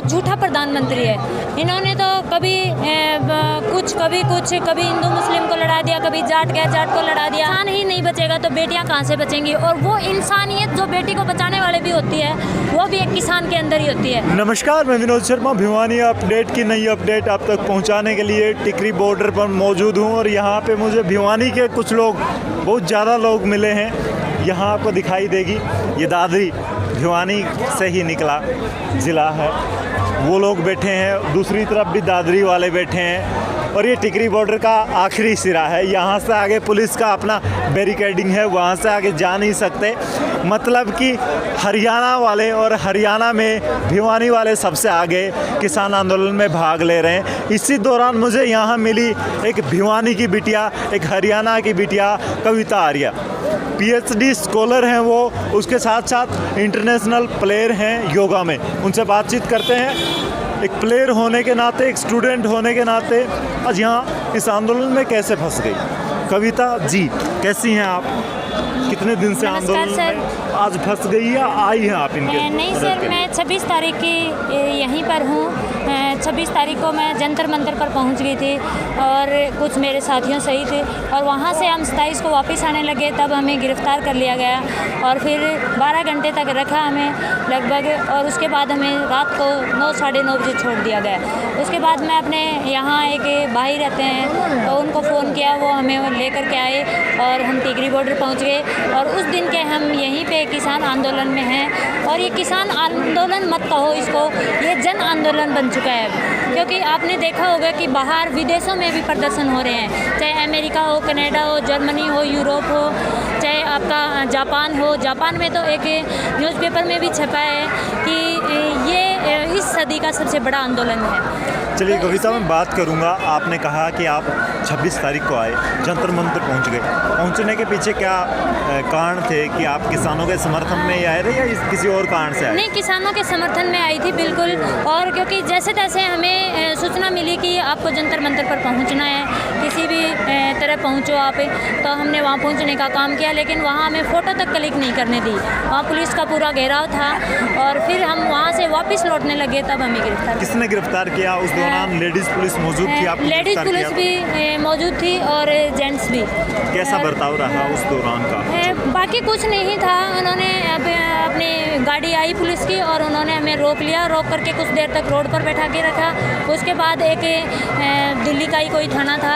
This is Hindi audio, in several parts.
झूठा प्रधानमंत्री है। इन्होंने तो कभी कुछ कभी हिंदू मुस्लिम को लड़ा दिया, कभी जाट गैर जाट को लड़ा दिया। इंसान ही नहीं बचेगा तो बेटियां कहाँ से बचेंगी? और वो इंसानियत जो बेटी को बचाने वाले भी होती है वो भी एक किसान के अंदर ही होती है। नमस्कार, मैं विनोद शर्मा। भिवानी अपडेट की नई अपडेट आप तक पहुंचाने के लिए टिकरी बॉर्डर पर मौजूद हूं और यहां पे मुझे भिवानी के कुछ लोग, बहुत ज़्यादा लोग मिले हैं। यहां आपको दिखाई देगी ये दादरी भिवानी से ही निकला ज़िला है, वो लोग बैठे हैं। दूसरी तरफ भी दादरी वाले बैठे हैं और ये टिकरी बॉर्डर का आखिरी सिरा है। यहाँ से आगे पुलिस का अपना बैरिकेडिंग है, वहाँ से आगे जा नहीं सकते। मतलब कि हरियाणा वाले और हरियाणा में भिवानी वाले सबसे आगे किसान आंदोलन में भाग ले रहे हैं। इसी दौरान मुझे यहाँ मिली एक भिवानी की बिटिया, एक हरियाणा की बिटिया कविता आर्या। PhD स्कॉलर हैं वो, उसके साथ साथ इंटरनेशनल प्लेयर हैं योगा में। उनसे बातचीत करते हैं। एक प्लेयर होने के नाते, एक स्टूडेंट होने के नाते आज यहाँ इस आंदोलन में कैसे फंस गई। कविता जी, कैसी हैं आप? कितने दिन से आंदोलन में आज फंस गई या आई हैं आप इनके? नहीं सर, मैं 26 तारीख की यहीं पर हूँ। 26 तारीख को मैं जंतर मंतर पर पहुँच गई थी और कुछ मेरे साथियों सही थे, और वहाँ से हम 27 को वापस आने लगे, तब हमें गिरफ़्तार कर लिया गया और फिर 12 घंटे तक रखा हमें लगभग, और उसके बाद हमें रात को 9 साढ़े 9 बजे छोड़ दिया गया। उसके बाद मैं अपने यहाँ एक भाई रहते हैं तो उनको फ़ोन किया, वो हमें लेकर के आए और हम टिकरी बॉर्डर पहुँच गए। और उस दिन के हम यहीं पे किसान आंदोलन में हैं, और ये किसान आंदोलन मत कहो इसको, ये जन आंदोलन बन चुका है। क्योंकि आपने देखा होगा कि बाहर विदेशों में भी प्रदर्शन हो रहे हैं, चाहे अमेरिका हो, कनाडा हो, जर्मनी हो, यूरोप हो, चाहे आपका जापान हो। जापान में तो एक न्यूज़पेपर में भी छपा है कि ये इस सदी का सबसे बड़ा आंदोलन है। चलिए कविता, मैं बात करूंगा। आपने कहा कि आप 26 तारीख को आए, जंतर मंतर पहुंच गए। पहुंचने के पीछे क्या कारण थे कि आप किसानों के समर्थन में ही आए थे या किसी और कारण से आए? नहीं, किसानों के समर्थन में आई थी बिल्कुल। और क्योंकि जैसे तैसे हमें सूचना मिली कि आपको जंतर मंतर पर पहुंचना है, किसी भी तरह पहुंचो आप, तो हमने वहां पहुंचने का काम किया। लेकिन वहां हमें फ़ोटो तक क्लिक नहीं करने दी, वहाँ पुलिस का पूरा घेराव था। और फिर हम वहाँ से वापस लौटने लगे, तब हमें गिरफ्तार। किसने गिरफ्तार किया उस दौरान? लेडीज़ पुलिस मौजूद थी? आप लेडीज़ पुलिस भी मौजूद थी और जेंट्स भी। कैसा बर्ताव रहा उस दौरान का? बाकी कुछ नहीं था। उन्होंने अपनी गाड़ी आई पुलिस की और उन्होंने हमें रोक लिया, रोक करके कुछ देर तक रोड पर बैठा के रखा। उसके बाद एक दिल्ली का ही कोई थाना था,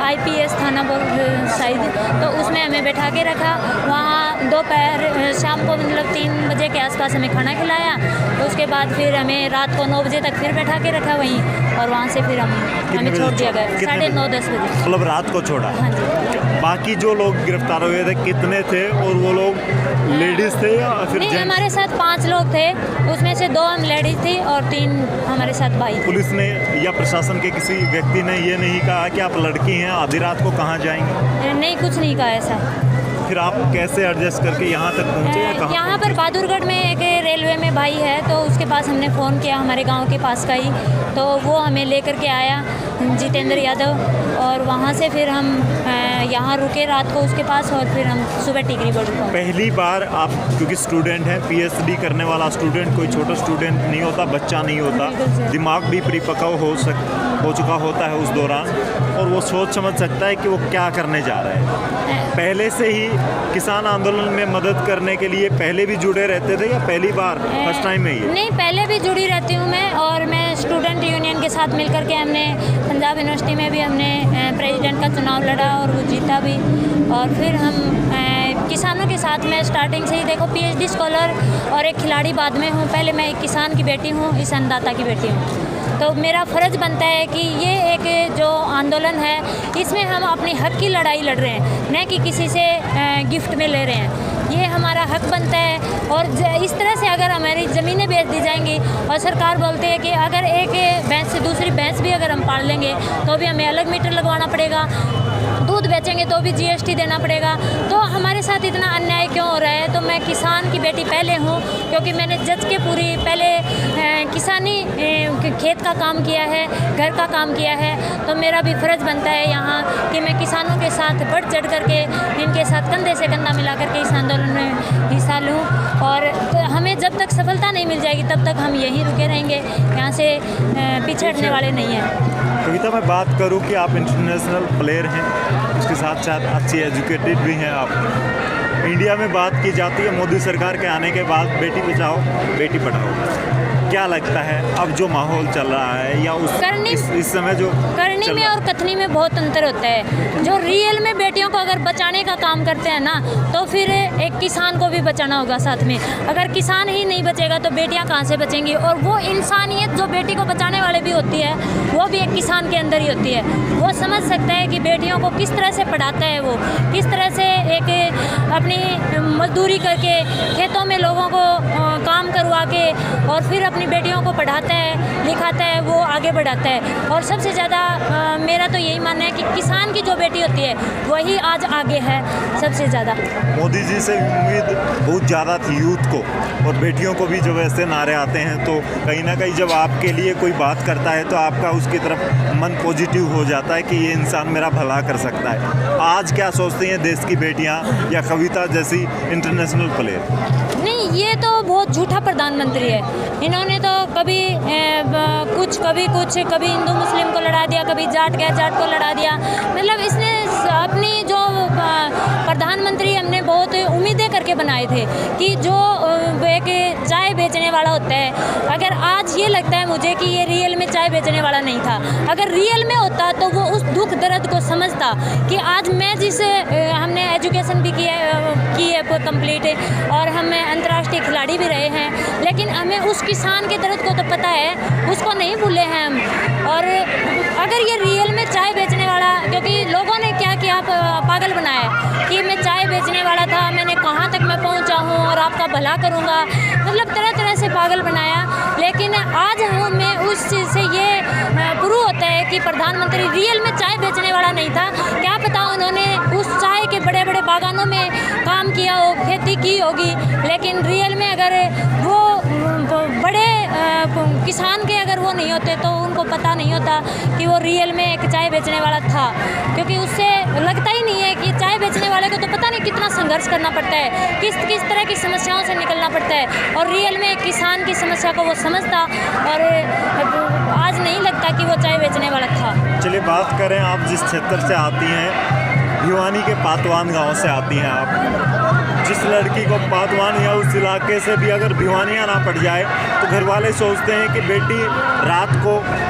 IPS थाना शायद, तो उसमें हमें बैठा के रखा। वहाँ दोपहर शाम को मतलब 3 बजे के आसपास हमें खाना खिलाया। उसके बाद फिर हमें रात को 9 बजे तक फिर बैठा के रखा वहीं, और वहाँ से फिर हमें छोड़ दिया गया 9:30-10 बजे। मतलब रात को छोड़ा? हाँ जी। बाकी जो लोग गिरफ्तार हुए थे कितने थे, और वो लोग लेडीज़ थे या फिर नहीं? हमारे साथ 5 लोग थे, उसमें से 2 हम लेडीज़ थी और 3 हमारे साथ भाई। पुलिस ने या प्रशासन के किसी व्यक्ति ने ये नहीं कहा कि आप लड़की हैं, आधी रात को कहाँ जाएंगे? नहीं, कुछ नहीं कहा ऐसा। फिर आप कैसे एडजस्ट करके यहाँ तक पहुँचे या कहाँ? यहाँ पर बहादुरगढ़ में एक रेलवे में भाई है, तो उसके पास हमने फ़ोन किया, हमारे गांव के पास का ही, तो वो हमें लेकर के आया, जितेंद्र यादव। और वहाँ से फिर हम यहाँ रुके रात को उसके पास, और फिर हम सुबह टिकरी बॉर्डर पहुँचे। पहली बार आप, क्योंकि स्टूडेंट हैं, PhD करने वाला स्टूडेंट कोई छोटा स्टूडेंट नहीं होता, बच्चा नहीं होता, दिमाग भी परिपक्व हो चुका होता है उस दौरान, और वो सोच समझ सकता है कि वो क्या करने जा रहे हैं। पहले से ही किसान आंदोलन में मदद करने के लिए पहले भी जुड़े रहते थे या पहली बार फर्स्ट टाइम में ही? नहीं, पहले भी जुड़ी रहती हूँ मैं, और मैं स्टूडेंट यूनियन के साथ मिलकर के हमने पंजाब यूनिवर्सिटी में भी हमने प्रेसिडेंट का चुनाव लड़ा और वो जीता भी। और फिर हम किसानों के साथ में स्टार्टिंग से ही, देखो PhD स्कॉलर और एक खिलाड़ी बाद में हूँ। पहले मैं एक किसान की बेटी हूँ, इस अन्नदाता की बेटी हूँ, तो मेरा फ़र्ज़ बनता है कि ये एक जो आंदोलन है इसमें हम अपने हक की लड़ाई लड़ रहे हैं, न कि किसी से गिफ्ट में ले रहे हैं। ये हमारा हक बनता है। और इस तरह से अगर हमारी ज़मीनें बेच दी जाएंगी, और सरकार बोलते हैं कि अगर एक भैंस से दूसरी भैंस भी अगर हम पाल लेंगे तो भी हमें अलग मीटर लगवाना पड़ेगा, दूध बेचेंगे तो भी GST देना पड़ेगा, तो हमारे साथ इतना अन्याय क्यों हो रहा है? तो मैं किसान की बेटी पहले हूँ, क्योंकि मैंने जज के पूरी पहले खेत का काम किया है, घर का काम किया है, तो मेरा भी फ़र्ज़ बनता है यहाँ कि मैं किसानों के साथ बढ़ चढ़ करके इनके साथ कंधे से कंधा मिला करके इस आंदोलन में हिस्सा लूँ। और हमें जब तक सफलता नहीं मिल जाएगी तब तक हम यहीं रुके रहेंगे, यहाँ से पीछे हटने वाले नहीं हैं। कविता, मैं बात करूं कि आप इंटरनेशनल प्लेयर हैं, उसके साथ साथ अच्छी एजुकेटेड भी हैं आप। इंडिया में बात की जाती है मोदी सरकार के आने के बाद बेटी बचाओ बेटी पढ़ाओ, क्या लगता है अब जो माहौल चल रहा है या इस समय जो करनी में और कथनी में बहुत अंतर होता है। जो रियल में बेटियों को अगर बचाने का काम करते हैं ना, तो फिर एक किसान को भी बचाना होगा साथ में। अगर किसान ही नहीं बचेगा तो बेटियां कहाँ से बचेंगी? और वो इंसानियत जो बेटी को बचाने वाले भी होती है वो भी एक किसान के अंदर ही होती है। वो समझ सकता है कि बेटियों को किस तरह से पढ़ाता है, वो किस तरह से एक अपनी मजदूरी करके खेतों में लोगों को काम करवा के और फिर अपनी बेटियों को पढ़ाता है, लिखाता है, वो आगे बढ़ाता है। और सबसे ज़्यादा मेरा तो यही मानना है कि किसान की जो बेटी होती है वही आज आगे है सबसे ज़्यादा। मोदी जी से उम्मीद बहुत ज़्यादा थी यूथ को, और बेटियों को भी जब ऐसे नारे आते हैं तो कहीं ना कहीं जब आपके लिए कोई बात करता है तो आपका उसकी तरफ मन पॉजिटिव हो जाता है कि ये इंसान मेरा भला कर सकता है। आज क्या सोचती हैं देश की बेटियाँ या कविता जैसी इंटरनेशनल प्लेयर? नहीं, ये तो बहुत झूठा प्रधानमंत्री है। इन्होंने तो कभी कभी हिंदू मुस्लिम को लड़ा दिया, कभी जाट को लड़ा दिया। मतलब इसने अपनी जो प्रधानमंत्री हमने बहुत उम्मीदें करके बनाए थे कि जो एक चाय बेचने वाला होता है, अगर आज ये लगता है मुझे कि ये रियल में चाय बेचने वाला नहीं था। अगर रियल में होता तो वो उस दुख दर्द को समझता कि आज मैं हमने एजुकेशन भी की है कंप्लीट, और हम अंतर्राष्ट्रीय खिलाड़ी भी रहे हैं, लेकिन हमें उस किसान के दर्द को तो पता है, उसको नहीं भूले हैं हम। और अगर ये रियल में चाय बेचने वाला, क्योंकि लोगों ने क्या किया, पागल बनाया कि मैं चाय बेचने वाला था, मैंने कहाँ तक मैं पहुँचा हूँ और आपका भला करूँगा, मतलब तरह तरह से पागल बनाया। लेकिन आज हमें उस चीज़ से ये प्रूव होता है कि प्रधानमंत्री रियल में चाय बेचने वाला नहीं था। क्या पता उन्होंने उस चाय के बड़े बड़े बागानों में काम किया हो, खेती की होगी, लेकिन रियल में अगर वो बड़े किसान के अगर वो नहीं होते तो उनको पता नहीं होता कि वो रियल में एक चाय बेचने वाला था। क्योंकि उससे लगता ही नहीं है कि चाय बेचने वाले को तो पता नहीं कितना संघर्ष करना पड़ता है, किस तरह की समस्याओं से निकलना पड़ता है, और रियल में किसान की समस्या को वो समझता, और आज नहीं लगता कि वो चाय बेचने वाला था। चलिए बात करें, आप जिस क्षेत्र से आती हैं, भिवानी के पातवान गांव से आती हैं आप। जिस लड़की को पातवान या उस इलाके से भी अगर भिवानी आना पड़ जाए तो घर वाले सोचते हैं कि बेटी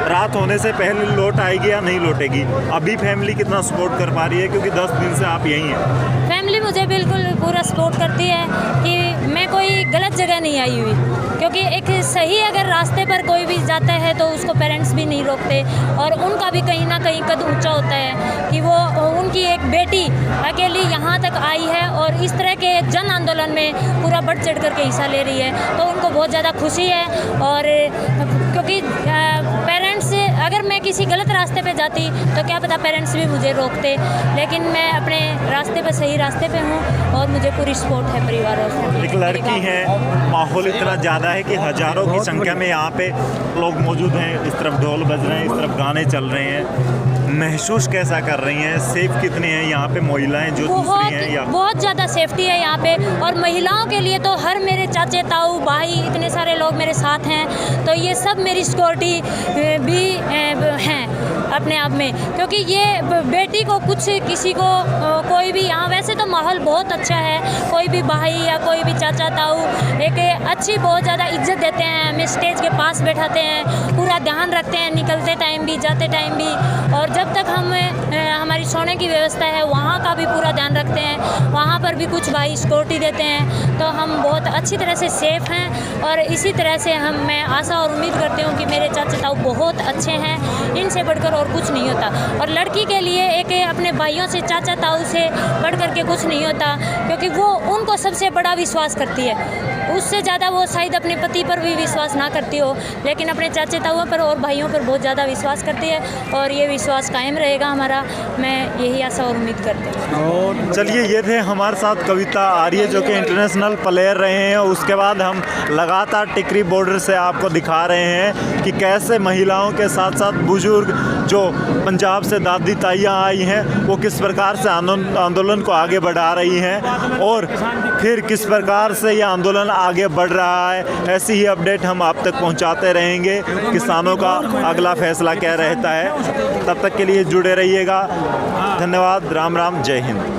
रात होने से पहले लौट आएगी या नहीं लौटेगी। अभी फैमिली कितना सपोर्ट कर पा रही है, क्योंकि 10 दिन से आप यहीं हैं? फैमिली मुझे बिल्कुल पूरा सपोर्ट करती है कि मैं कोई गलत जगह नहीं आई हुई, क्योंकि एक सही अगर रास्ते पर कोई भी जाता है तो उसको पेरेंट्स भी नहीं रोकते, और उनका भी कहीं ना कहीं कद ऊंचा होता है कि वो उनकी एक बेटी अकेली यहाँ तक आई है और इस तरह के जन आंदोलन में पूरा बढ़ चढ़ करके हिस्सा ले रही है, तो उनको बहुत ज़्यादा खुशी है। और क्योंकि पेरेंट्स, अगर मैं किसी गलत रास्ते पे जाती तो क्या पता पेरेंट्स भी मुझे रोकते, लेकिन मैं अपने रास्ते पे सही रास्ते पे हूँ और मुझे पूरी सपोर्ट है परिवार और। एक लड़की है, माहौल इतना ज़्यादा है कि हज़ारों की संख्या में यहाँ पे लोग मौजूद हैं, इस तरफ ढोल बज रहे हैं, इस तरफ गाने चल रहे हैं। महसूस कैसा कर रही हैं? सेफ कितने हैं यहाँ पे महिलाएं जो दूसरी हैं? या बहुत ज़्यादा सेफ्टी है यहाँ पे, और महिलाओं के लिए तो हर मेरे चाचे ताऊ भाई इतने सारे लोग मेरे साथ हैं, तो ये सब मेरी सिक्योरिटी भी हैं अपने आप में। क्योंकि ये बेटी को किसी को कोई भी यहाँ, वैसे तो माहौल बहुत अच्छा है, कोई भी भाई या कोई भी चाचा ताऊ एक अच्छी बहुत ज़्यादा इज्जत देते हैं, हमें स्टेज के पास बैठाते हैं, पूरा ध्यान रखते हैं निकलते टाइम भी जाते टाइम भी, और जब तक हमारी सोने की व्यवस्था है वहाँ का भी पूरा ध्यान रखते हैं, वहाँ पर भी कुछ भाई सिक्योरिटी देते हैं, तो हम बहुत अच्छी तरह से सेफ़ हैं। और इसी तरह से मैं आशा और उम्मीद करती हूँ कि मेरे चाचा ताऊ बहुत अच्छे हैं इनसे बढ़कर और कुछ नहीं होता। और लड़की के लिए एक अपने भाइयों से, चाचा ताऊ से बढ़ कर के कुछ नहीं होता, क्योंकि वो उनको सबसे बड़ा विश्वास करती है। उससे ज़्यादा वो शायद अपने पति पर भी विश्वास ना करती हो, लेकिन अपने चाचे ताऊओं पर और भाइयों पर बहुत ज़्यादा विश्वास करती है, और ये विश्वास कायम रहेगा हमारा। मैं यही आशा और उम्मीद करती हूँ। और चलिए, ये थे हमारे साथ कविता आर्य जो कि इंटरनेशनल प्लेयर रहे हैं। उसके बाद हम लगातार टिकरी बॉर्डर से आपको दिखा रहे हैं कि कैसे महिलाओं के साथ साथ बुजुर्ग जो पंजाब से दादी ताइयाँ आई हैं वो किस प्रकार से आंदोलन को आगे बढ़ा रही हैं, और फिर किस प्रकार से ये आंदोलन आगे बढ़ रहा है। ऐसी ही अपडेट हम आप तक पहुंचाते रहेंगे। किसानों का अगला फैसला क्या रहता है, तब तक के लिए जुड़े रहिएगा। धन्यवाद। राम राम, जय हिंद।